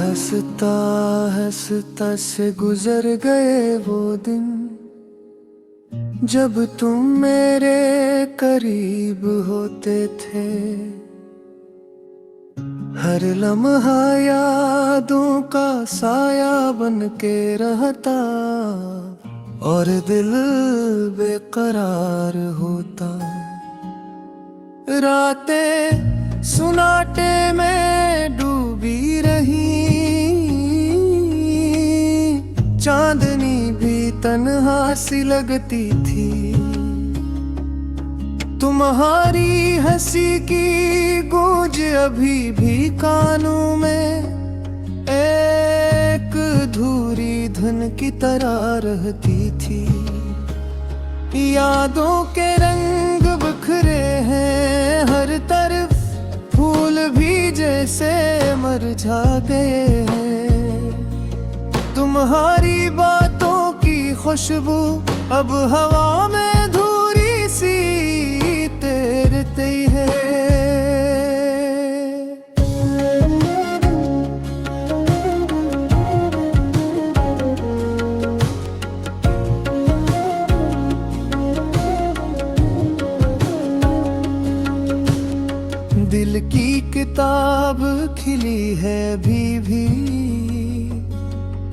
हंसता हंसता से गुजर गए वो दिन, जब तुम मेरे करीब होते थे। हर लम्हा यादों का साया बन के रहता, और दिल बेकरार होता। रातें सुनाटे में डूबी रही, चांदनी भी तन्हा सी लगती थी। तुम्हारी हंसी की गूंज अभी भी कानों में एक अधूरी धुन की तरह रहती थी। यादों के रंग बिखरे हैं हर तरफ, फूल भी जैसे मुरझा गए हैं। तुम्हारी बातों की खुशबू अब हवा में धूरी सी तैरती है। दिल की किताब खिली है भी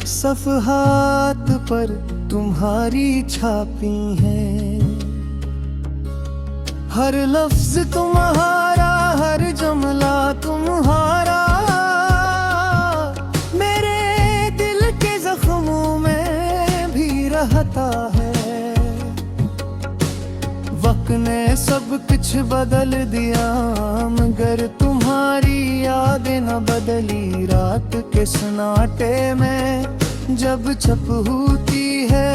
सफ़हात पर तुम्हारी छापी हैं। हर लफ्ज तुम्हारा, हर जुमला तुम्हारा, मेरे दिल के जख्मों में भी रहता है। वक्त ने सब कुछ बदल दिया, मगर तुम्हारी यादें न बदली। रात के सन्नाटे में जब छप होती है,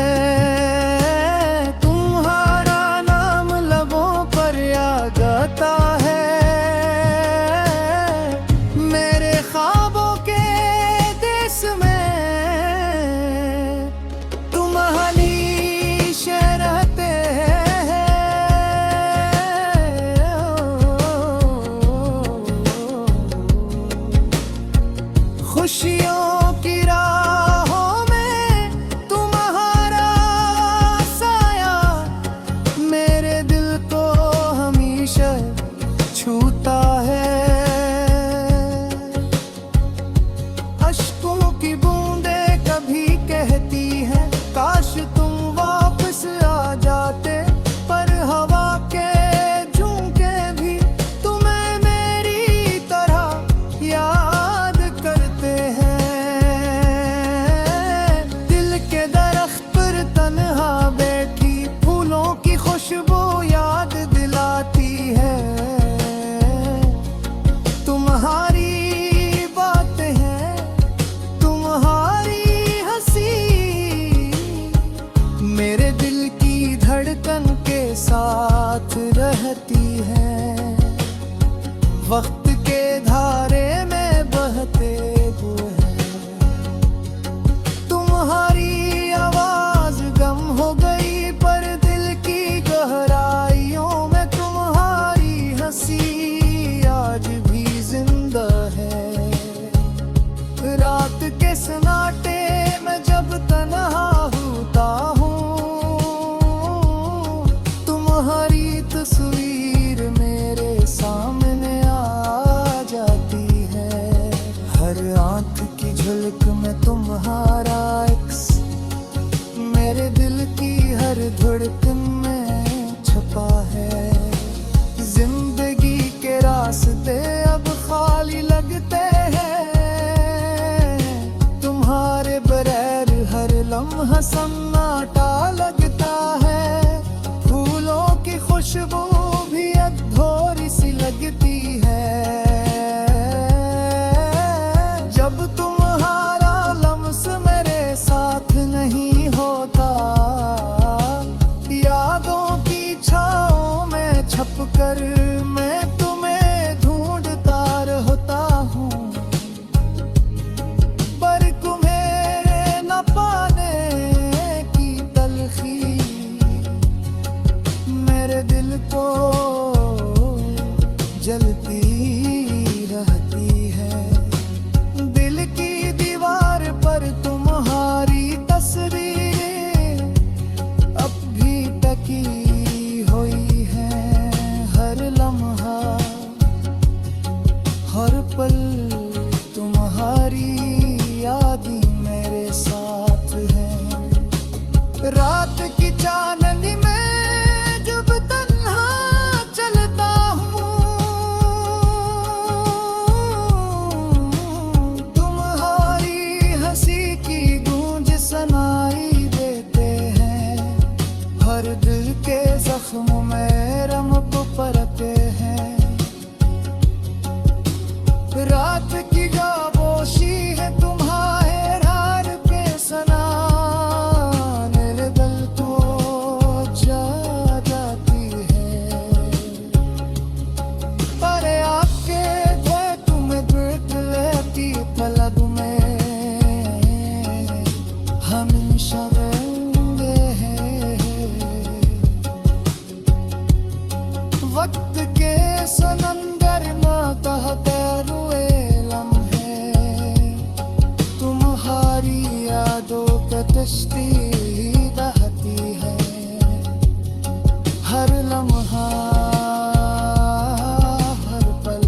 तुम्हारा नाम लबों पर याद आता है। मेरे ख्वाबों के देश में तुम हमेशा रहते हैं। खुशियों की छूता है। अश्कों की बूंदें कभी कहती हैं, काश तुम वापस आ जाते। पर हवा के झोंके भी तुम्हें मेरी तरह याद करते हैं। दिल के दरख्त पर तन्हा बैठी फूलों की खुशबू याद दिलाती है। तुम्हारी बात है, तुम्हारी हंसी, मेरे दिल की धड़कन के साथ रहती है। वक्त के धारे में बहते हुए तुम्हारी आवाज गम हो गई, पर दिल की गहराइयों में तुम्हारी हंसी आज भी जिंदा है। रात के सन्नाटे में जब तन्हा होता हूँ, तुम्हारी तस्वीर मेरे सामने आ जाती है। हर आंख की झलक में तुम्हारा अक्स मेरे दिल की हर धड़कन में छपा है। जिंदगी के रास्ते अब खाली लगते हैं, तुम्हारे बगैर हर लम्हा सन्नाटा लगता है। फूलों की खुशबू भी अधूरी सी लगती है। जब तुम्हारा लम्स मेरे साथ नहीं होता, यादों की छाओं में छपकर मैं तुम्हें ढूंढता रहता हूँ। पर तुम्हें न पाने कश्ती बहती है, हर लम्हा हर पल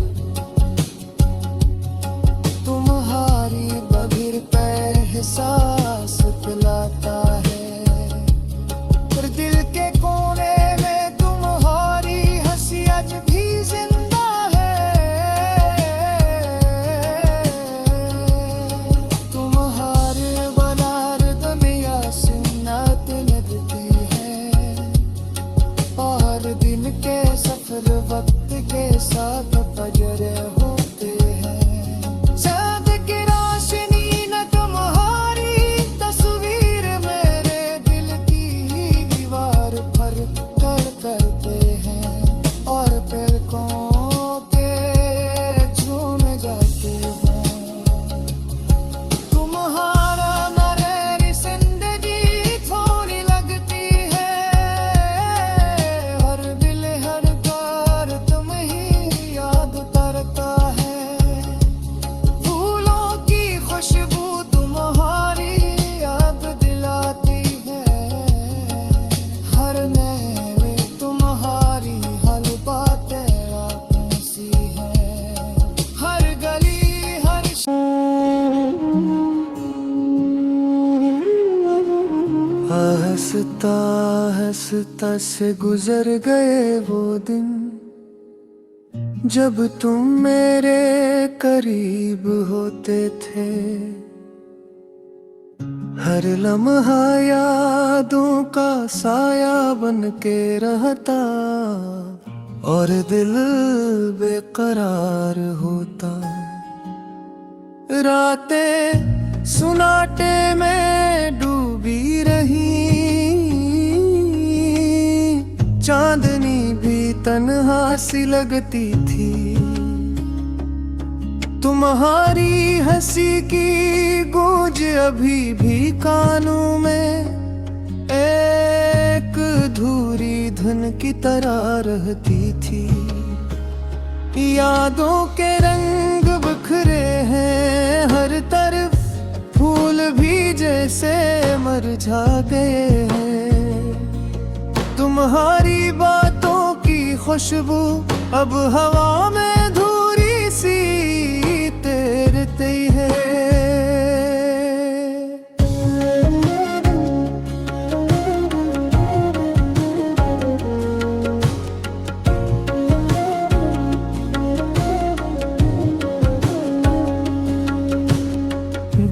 तुम्हारी बधिर पे एहसास पिलाता है। पर दिल के कोने में तुम्हारी हंसी आज भी जिंदा है। तुम्हारे बनार दुनिया सुन्नत लगती है, और दिन के सफर वक्त के साथ पजरे होते हैं। चाँद की रोशनी न तुम्हारी तस्वीर मेरे दिल की दीवार पर कर करते हैं, और पलकों के झूम जाते हैं। तुम्हारा मेरी जिंदगी थोड़ी लगती है, हर दिल हर कार तुम ही याद करता है। फूलों की खुशबू तुम्हारी याद दिलाती है, हर मेरे तुम्हारी हर बातें आंखों सी है, हर गली हर हंसता हंसता से गुजर गए वो दिन, जब तुम मेरे करीब होते थे। हर लम्हा यादों का साया बन के रहता, और दिल बेकरार होता। रातें सुनाटे में डूबी रही, चांदनी भी तन्हा सी लगती थी। तुम्हारी हंसी की गूंज अभी भी कानों में एक धूरी धुन की तरह रहती थी। यादों के रंग बिखरे हैं हर तरफ, फूल भी जैसे मुरझा गए हैं। तुम्हारी बातों की खुशबू अब हवा में धूरी सी तैरती है।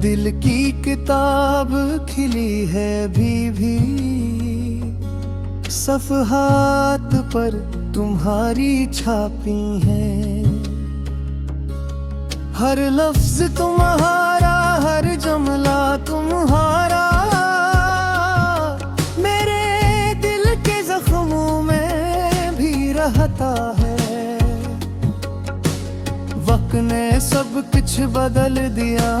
दिल की किताब खिली है भी सफ़हात पर तुम्हारी छापी हैं। हर लफ्ज तुम्हारा, हर जुमला तुम्हारा, मेरे दिल के जख्मों में भी रहता है। वक्त ने सब कुछ बदल दिया,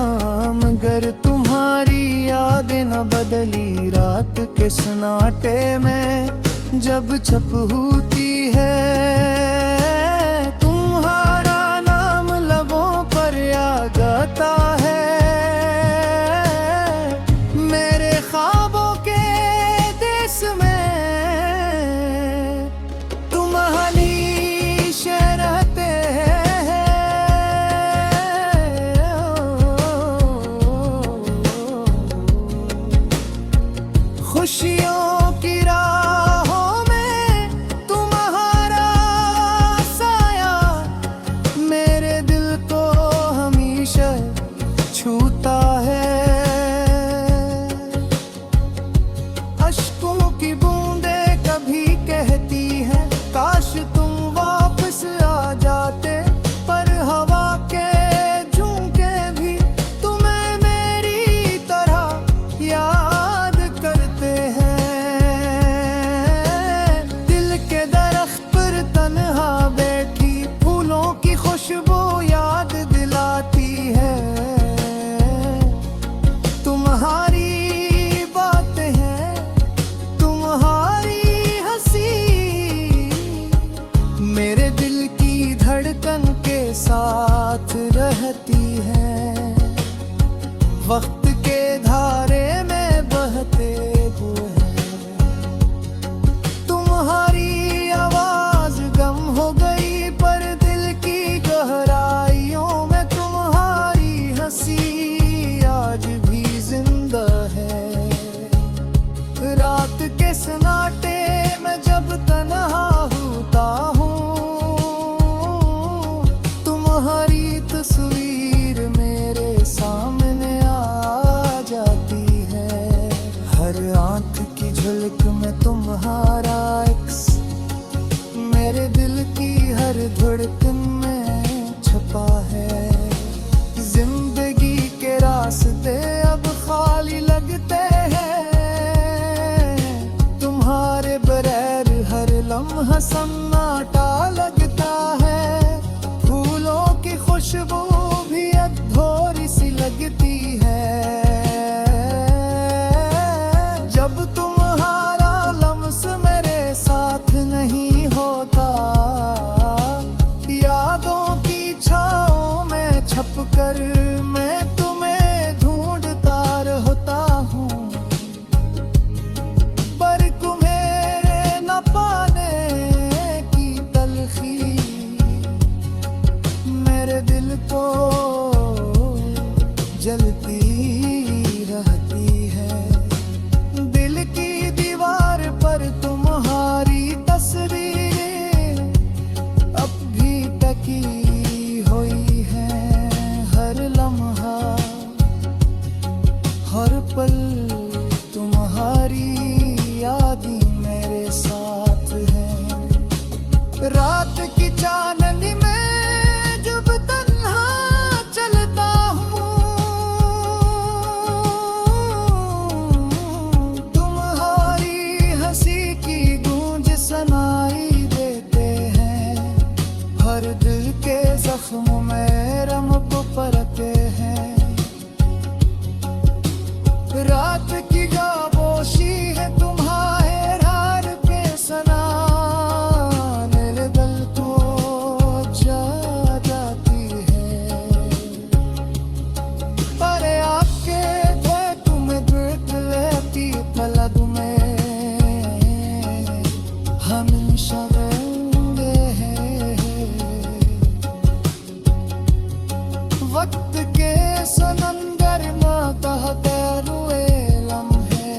मगर तुम्हारी यादें न बदली। रात के सन्नाटे में जब छप होती है, तुम्हारा नाम लबों पर आ जाता है। मेरे ख्वाबों के देश में तुम हमेशा रहते हैं। खुशियों की राहों में तुम्हारा साया मेरे दिल को हमेशा छूता है। अश्कों की बूंदें कभी कहती हैं काश तुम वापस आ जाते, पर हवा के झोंके भी तुम्हें मेरी तरह याद करते हैं। दिल के दरख्त पर तन्हा बैठी फूलों की खुशबू याद दिलाती है। तुम्हारी बातें हैं, तुम्हारी हंसी मेरे दिल की धड़कन के साथ रहती है। वक्त के धारे में बह चाहते हुए तुम्हारी आवाज गम हो गई, पर दिल की गहराइयों में तुम्हारी हंसी आज भी जिंदा है। रात के सन्नाटे में जब तन्हा होता हूँ, तुम्हारी तस्वीर मेरे सामने आ जाती है। हर आंख की झलक में तुम्हारा एक्स मेरे दिल की हर धड़कन में छपा है। जिंदगी के रास्ते अब खाली लगते हैं, तुम्हारे बगैर हर लम्हा सन्नाटा लगता है। फूलों की खुशबू भी अधूरी सी लगती है जब तुम्हारा लम्स मेरे साथ नहीं होता। यादों की छाओं में छपकर मैं तुम्हें ढूंढता रहता हूँ, पर तुम्हें न पाने की तलखी मेरे दिल को जलती रहती है। दिल की दीवार पर तुम्हारी तस्वीर अब भी टकी हुई है। हर लम्हा हर पल तुम्हारी यादें मेरे साथ है। रात की चांदनी में जब तन्हा चलता हूँ, तुम्हारी हंसी की गूंज सुनाई देते हैं। हर दिल के जख्म में रमक परते हैं। रात की खामोशी है तुम्हारे हार पे सना मेरे दिल को जा जाती है। पर आपके थे तुम्हें देख लेती पलक में हमेशा रहेंगे। वक्त के समंदर में कहते हुए लम्हे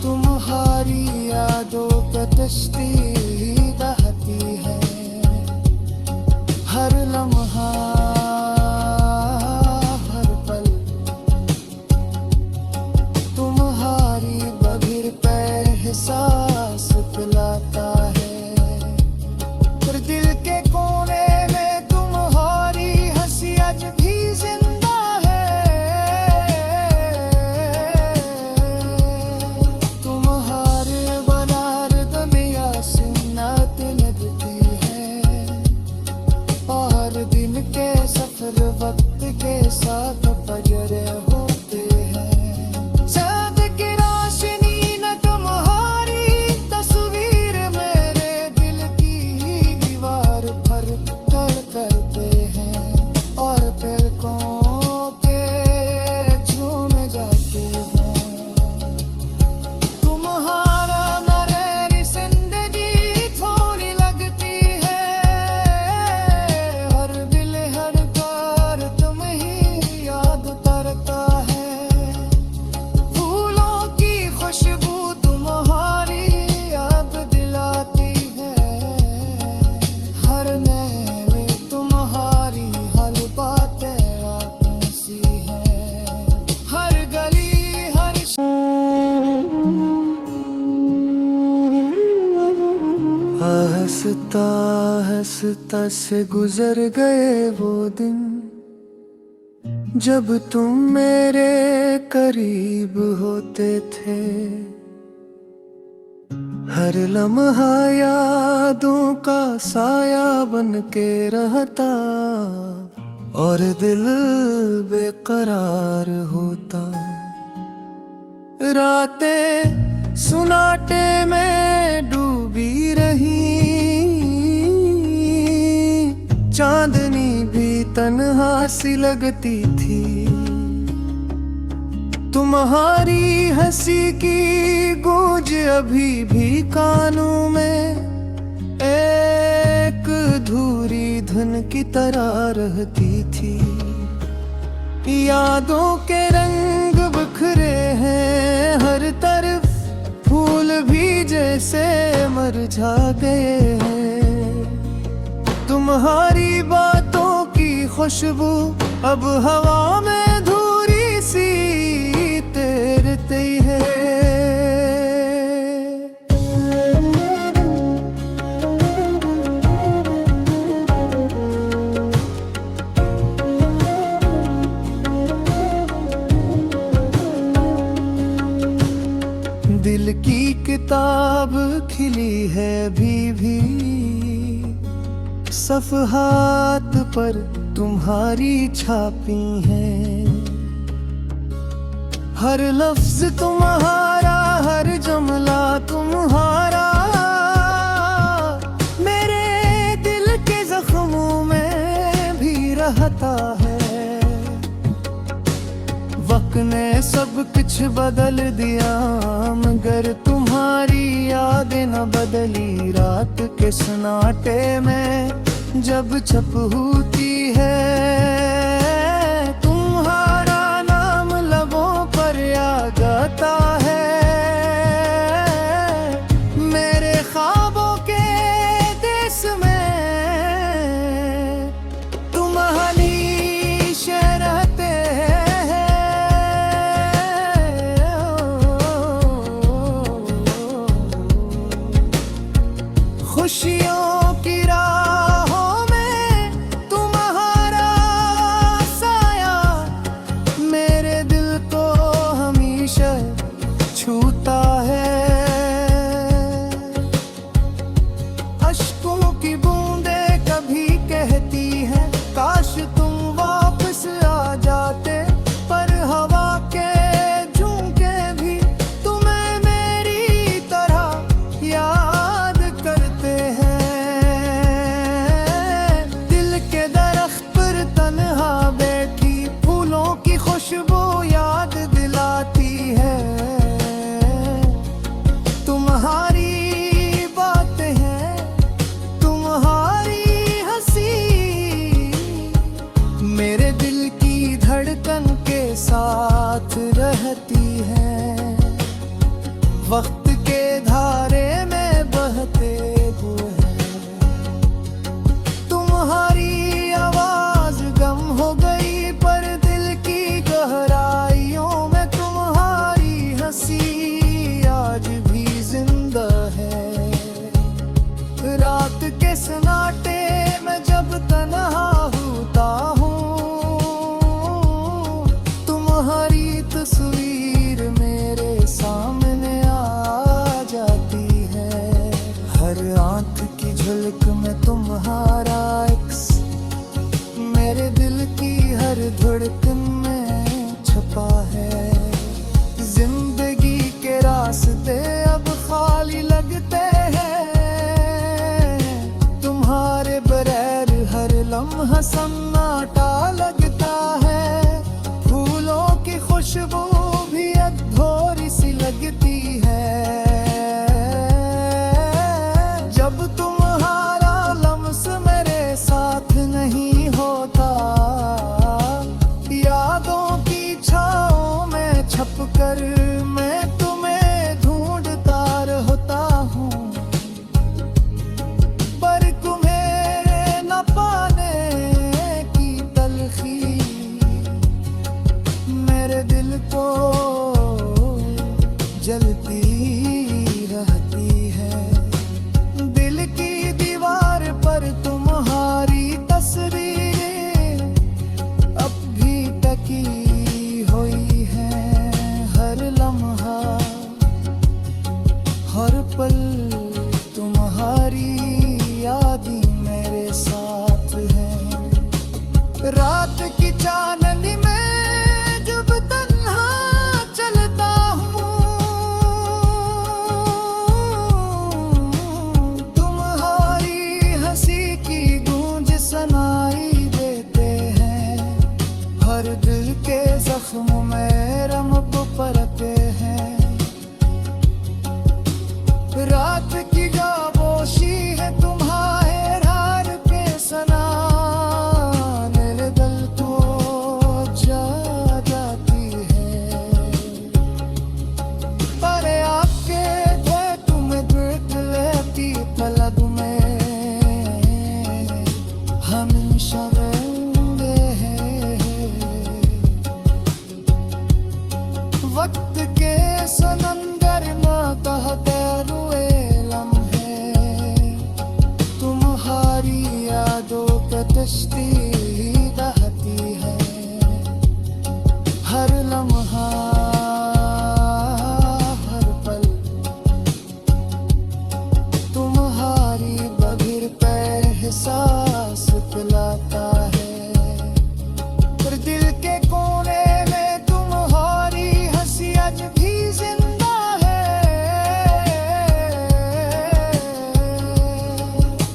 तुम्हारी यादों पे कश्ती बहती है। हर लम्हा हर पल तुम्हारी बघिर पे एहसास पिलाता है। पर दिल के कोने में तुम्हारी हंसी आज भी जिंदा है। तुम्हारे बनार दुनिया सुन्नत लगती है। और दिन के सफर वक्त के साथ पजरे होते हैं। चाँद की रोशनी न तुम्हारी तस्वीर मेरे दिल की दीवार पर कर करते हैं। और पलकों के झूम जाते हैं। तुम्हारा मेरी जिंदगी थोड़ी लगती है। हर दिल हर कार तुम ही याद करता है। फूलों की खुशबू तुम्हारी याद दिलाती है। हर नैवे तुम्हारी हर बातें आती सी है। हर गली हर हंसता हंसता से गुजर गए वो दिन जब तुम मेरे करीब होते थे। हर लम्हा यादों का साया बन के रहता और दिल बेकरार होता। रातें सुनाटे में डूबी रही, चांदनी भी तन्हा सी लगती थी। तुम्हारी हंसी की गूंज अभी भी कानों में एक अधूरी धुन की तरह रहती थी। यादों के रंग बिखरे हैं हर तरफ, फूल भी जैसे मुरझा गए हैं। तुम्हारी बातों की खुशबू अब हवा में धूरी सी तैरती है। दिल की किताब खिली है अभी भी, सफ़हात पर तुम्हारी छापी है। हर लफ्ज तुम्हारा, हर जुमला तुम्हारा मेरे दिल के जख्मों में भी रहता है। वक्त ने सब कुछ बदल दिया मगर तुम्हारी यादें न बदली। रात के सन्नाटे में जब छप होती है तुम्हारा नाम लबों पर आ जाता है। मेरे ख्वाबों के देश में तुम हमेशा रहते हैं। खुशियों की राहों में तुम्हारा साया मेरे दिल को हमेशा छूता है। अश्कों की बूंदें कभी कहती हैं काश तुम वापस आ जाते, पर हवा के झोंके भी तुम्हें मेरी तरह याद करते हैं। दिल के दरख्त पर तन्हा बैठी फूलों की खुशबू याद दिलाती है। तुम्हारी बातें हैं, तुम्हारी हंसी मेरे दिल की धड़कन के साथ रहती है। वक्त के धारे में बहते हुए तुम्हारी आवाज गम हो गई, पर दिल की गहराइयों में तुम्हारी हंसी आज भी जिंदा है। रात के सन्नाटे में जब तन्हा होता हूँ तुम्हारी तस्वीर मेरे सामने आ जाती है। हर आंख की झलक में तुम्हारा अक्स मेरे दिल की हर धड़कन में छपा है। जिंदगी के रास्ते अब खाली लगते हैं, तुम्हारे बगैर हर लम्हा सन्नाटा लगता है। फूलों की खुशबू भी अधूरी सी लगती है जब तुम्हारा लम्स मेरे साथ नहीं होता। यादों की छाओं में छपकर मैं तुम्हें ढूंढता रहता हूँ, पर तुम्हें न पाने की तलखी मेरे दिल को जलती रहती है। दिल की दीवार पर तुम्हारी तस्वीर अब भी टकी हुई है। हर लम्हा हर पल तुम्हारी यादें मेरे साथ है। रात की चांदनी में जब तन्हा चलता हूँ तुम्हारी हंसी की गूंज सुनाई देते हैं। हर दिल के जख्म में रम वक्त के समंदर में कहते हुए लम्हे तुम्हारी यादों पे कश्ती बहती है हर लम्हा हर पल तुम्हारी बधिर पे एहसास पिलाता है पर दिल के कोने में तुम्हारी हंसी आज भी जिंदा है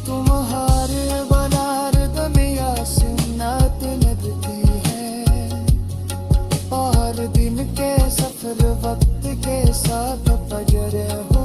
तुम्हारे बनार दुनिया सुन्नत लगती है और दिन के सफर वक्त के साथ बजरे हो